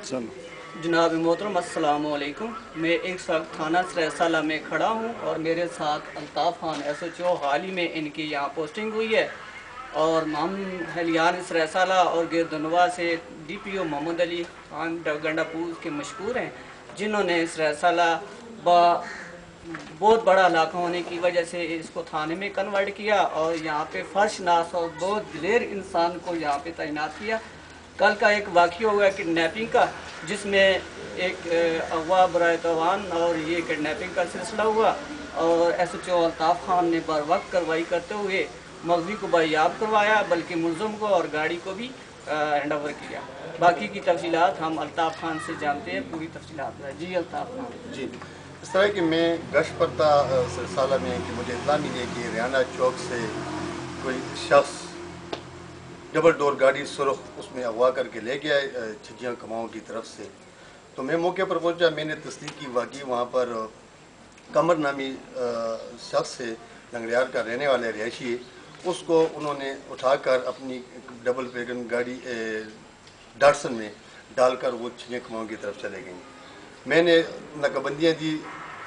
चलो जनाब मोहतरम अस्सलाम वालेकुम। मैं इस वक्त थाना सरायसाला में खड़ा हूँ और मेरे साथ अल्ताफ़ खान SHO हाल ही में इनकी यहाँ पोस्टिंग हुई है और हम हलियान सरायसाला और गिरदनवा से DPO मोहम्मद अली खान गंडापुर के मशहूर हैं, जिन्होंने सरायसाला बहुत बड़ा इलाका होने की वजह से इसको थाने में कन्वर्ट किया और यहाँ पे फर्श नाश और बहुत दिलेर इंसान को यहाँ पे तैनात किया। कल का एक वाक़या हुआ किडनैपिंग का, जिसमें एक अगवा बराए तवान और ये किडनैपिंग का सिलसिला हुआ और SHO अल्ताफ़ खान ने बर वक्त कार्रवाई करते हुए मलवी को बायाब करवाया, बल्कि मुलज़म को और गाड़ी को भी हैंड ओवर किया। बाकी की तफसीलात हम अल्ताफ़ खान से जानते हैं, पूरी तफसीलात। जी अल्ताफ़ खान। जी, इस तरह कि मैं गश्त पर था सिलसिला में कि मुझे इत्तला मिली कि रियाना चौक से कोई शख्स डबल डोर गाड़ी सुरख उसमें अगवा करके ले गया छज्जियाँ कमाओं की तरफ से। तो मैं मौके पर पहुंचा, मैंने तस्दीक की वाकई वहाँ पर कमर नामी शख्स से लंगड़ियार का रहने वाले रिहायशी है, उसको उन्होंने उठाकर अपनी डबल वैगन गाड़ी डाटसन में डालकर वो छज्जियाँ कमाओं की तरफ चले गई। मैंने नाकाबंदियाँ दी,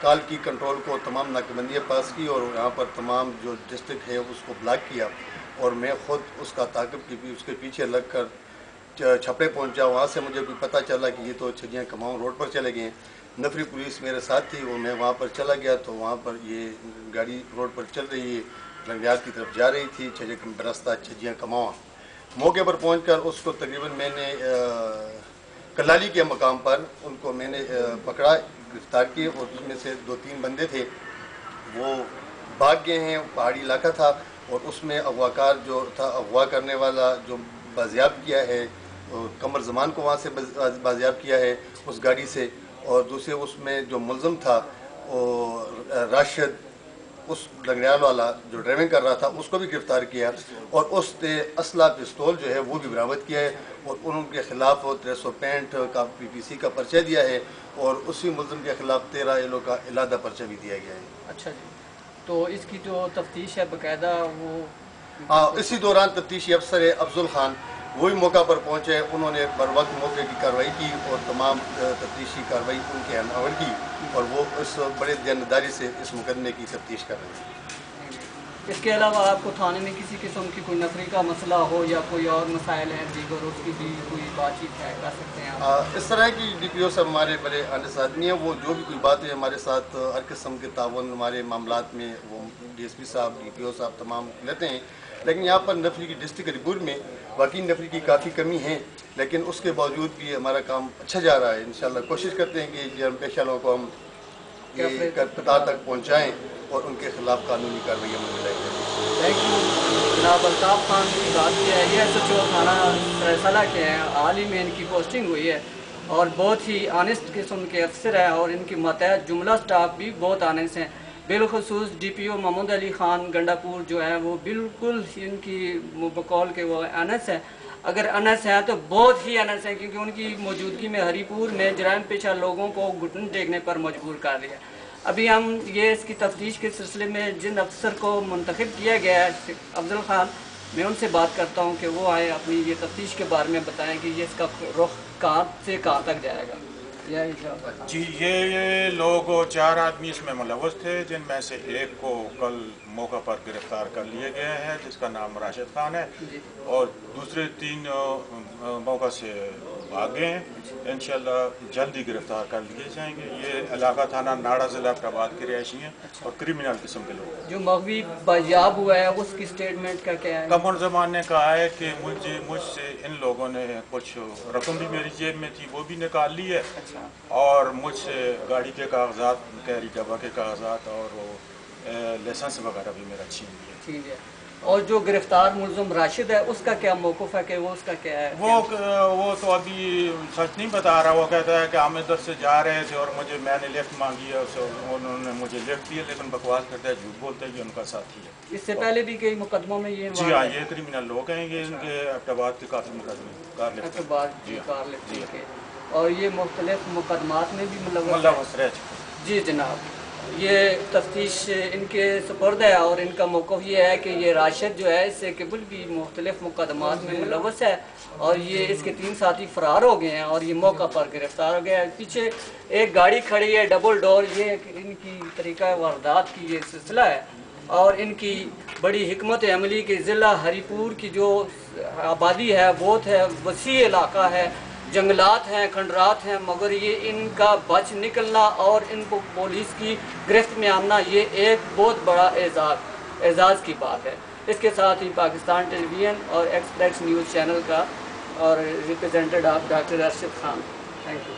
काल की कंट्रोल को तमाम नाकाबंदियाँ पास की और यहाँ पर तमाम जो डिस्ट्रिक्ट है उसको ब्लॉक किया और मैं ख़ुद उसका ताक़ब की उसके पीछे लग कर छपड़े पहुँचा। वहाँ से मुझे भी पता चला कि ये तो छज्जियाँ कमाऊँ रोड पर चले गए। नफरी पुलिस मेरे साथ थी और मैं वहाँ पर चला गया तो वहाँ पर ये गाड़ी रोड पर चल रही है, लंगड़ियार की तरफ जा रही थी, रास्ता छज्जियाँ कमावा। मौके पर पहुँच कर उसको तकरीबन मैंने कलाली के मकाम पर उनको मैंने पकड़ा, गिरफ्तार किए और उसमें से 2-3 बंदे थे वो भाग गए हैं। पहाड़ी इलाका था और उसमें अगवाकार जो था, अगवा करने वाला जो बाजियाब किया है कमर ज़मान को वहाँ से बाजियाब किया है उस गाड़ी से, और दूसरे उसमें जो मुलज़म था और राशिद उस लंगड़ियाल वाला जो ड्राइविंग कर रहा था उसको भी गिरफ्तार किया और उसने असला पिस्तौल जो है वो भी बरामद किया है और उनके खिलाफ 365 का PPC का पर्चा दिया है और उसी मुलज़म के खिलाफ 13 एलो का इलादा पर्चा भी दिया गया है। अच्छा जी, तो इसकी जो तफ्तीश है बाकायदा वो इसी दौरान तफ्तीशी अफसर अफजल खान वही मौका पर पहुँचे, उन्होंने बर वक्त मौके की कार्रवाई की और तमाम तफ्तीशी कार्रवाई उनके अमल की और वो इस बड़े जानदारी से इस मुकदमे की तफ्तीश कर रहे हैं। इसके अलावा आपको थाने में किसी किस्म की कोई नफरी का मसला हो या कोई और मसाइल हैं दीगर, उसकी भी कोई बातचीत है कर सकते हैं आप? इस तरह की DPO साहब हमारे बड़े आनस आदमी हैं, वो जो भी कोई बात है हमारे साथ हर किस्म के तावन हमारे मामलात में वो DSP साहब DPO साहब तमाम लेते हैं। लेकिन यहाँ पर नफरी की डिस्ट्रिक्ट रिपुर में वाकई नफरी की काफ़ी कमी है, लेकिन उसके बावजूद भी हमारा काम अच्छा जा रहा है। इंशाल्लाह कोशिश करते हैं कि जर्म पेशा लोगों को हम ये कतार तक पहुँचाएँ और उनके खिलाफ कानूनी कार्रवाई अमल में लाएँ। Thank you. जनाब अल्ताफ़ खान की बात की है, ये SHO थाना सरायसाला के हैं, हाल ही में इनकी पोस्टिंग हुई है और बहुत ही ऑनेस्ट किस्म के अफसर हैं और इनकी मतहत जुमला स्टाफ भी बहुत ऑनेस्ट हैं। बिलखसूस DPO मोहम्मद अली खान गंडापुर जो है वो बिल्कुल इनकी बकौल के वो अनस है, अगर अनस है तो बहुत ही अनस है, क्योंकि उनकी मौजूदगी में हरीपुर में जराइम पेशा लोगों को घुटन टेकने पर मजबूर कर दिया। अभी हम ये इसकी तफ्तीश के सिलसिले में जिन अफसर को मुंतखब किया गया है अफजल खान, मैं उनसे बात करता हूँ कि वो आए अपनी ये तफ्तीश के बारे में बताएं कि ये इसका रुख कहाँ से कहाँ तक जाएगा। जी, ये लोग 4 आदमी इसमें मुलव्वस थे, जिनमें से एक को कल मौका पर गिरफ्तार कर लिए गए हैं जिसका नाम राशिद खान है और दूसरे 3 मौका से भागे हैं। इंशाल्लाह जल्दी गिरफ्तार कर लिए जाएंगे। ये इलाका थाना नाड़ा ज़िला अब्टाबाद के रिहायशी हैं और क्रिमिनल किस्म के लोग। जो मगवी बायाब हुआ है उसकी स्टेटमेंट का क्या है? कमर ज़मान ने कहा है कि मुझसे इन लोगों ने कुछ रकम भी मेरी जेब में थी वो भी निकाल ली है और मुझसे गाड़ी के कागजात, कैरी डब्बा के कागजात और वो लाइसेंस वगैरह भी मेरा छीन लिया। ठीक है। और जो गिरफ्तार मुलज़म राशिद है उसका क्या मौक़िफ़ है कि वो उसका क्या है? वो तो अभी सच नहीं बता रहा। वो कहता है कि हम इधर से जा रहे थे और मैंने लिफ्ट मांगी है, उन्होंने मुझे लिफ्ट दिया, लेकिन बकवास करता है, झूठ बोलता है, ये उनका साथी है। इससे पहले भी कई मुकदमों में ये? जी हाँ, ये क्रिमिनल लोग हैं, ये इनके अब्टाबाद के काफ़ी मुकदमे कार लिफ्टिंग के और ये मुख्तलिफ मुकदमात में भी मुलव्वस रह चुके। जी जनाब, ये तफ्तीश इनके सुपर्द है और इनका मौक़िफ़ ये है कि ये राशिद जो है इससे कबल भी मुख्तलिफ़ मुकदमात में मुलव्वस है और ये इसके 3 साथी फ़रार हो गए हैं और ये मौका पर गिरफ़्तार हो गया है। पीछे एक गाड़ी खड़ी है डबल डोर, ये इनकी तरीक़ा वारदात की ये सिलसिला है और इनकी बड़ी हिकमत अमली के ज़िला हरीपुर की जो आबादी है बहुत है, वसी इलाका है, जंगलात हैं, खंडरात हैं, मगर ये इनका बच निकलना और इनको पुलिस की गिरफ्त में आना ये एक बहुत बड़ा एजाज़ की बात है। इसके साथ ही पाकिस्तान टेलीविज़न और एक्सप्रेस न्यूज़ चैनल का और रिप्रेजेंटेड आप doctor Rashid Khan, thank you.